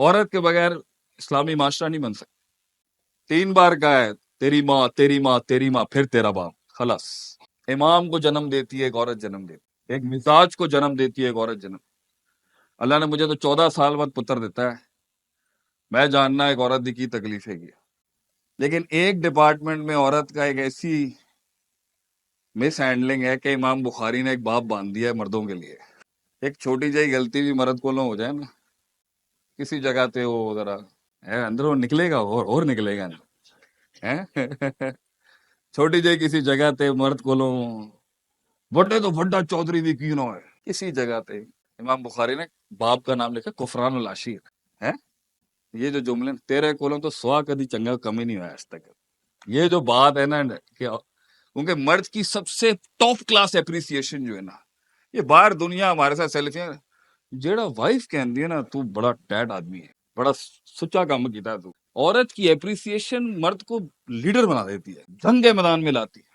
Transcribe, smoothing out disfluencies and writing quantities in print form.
عورت کے بغیر اسلامی معاشرہ نہیں بن سکتا. 3 بار کہا ہے تیری ماں تیری ماں تیری ماں پھر تیرا باپ. خلاص. امام کو جنم دیتی ہے ایک عورت جنم دیتی ہے, ایک مزاج کو جنم دیتی ہے ایک عورت جنم. اللہ نے مجھے تو 14 سال بعد پتر دیتا ہے, میں جاننا ایک عورت کی تکلیفیں کی. لیکن ایک ڈپارٹمنٹ میں عورت کا ایک ایسی مس ہینڈلنگ ہے کہ امام بخاری نے ایک باب باندھ دیا ہے مردوں کے لیے. ایک چھوٹی جہی غلطی بھی مرد کو نہ ہو جائے نا, کسی جگہ تے وہ ذرا اندروں نکلے گا اور نکلے گا نا. چھوٹی جہی کسی جگہ تے مرد کو وڈے تو وڈا چودھری بھی کیوں نہ ہے, کسی جگہ تے امام بخاری نے باب کا نام لکھا کفران العشیر ہے. یہ جو جملے تیرے کولوں تو سوا کدی چنگا کمی نہیں ہوا آج تک. یہ جو بات ہے نا کہ کیونکہ مرد کی سب سے ٹاپ کلاس اپریسیشن جو ہے نا, یہ باہر دنیا ہمارے ساتھ سیلفیاں جیڑا وائف کہندی ہے نا تو بڑا ٹیٹ آدمی ہے, بڑا سچا کام کیتا ہے تو. عورت کی اپریسیشن مرد کو لیڈر بنا دیتی ہے, جنگ کے میدان میں لاتی ہے.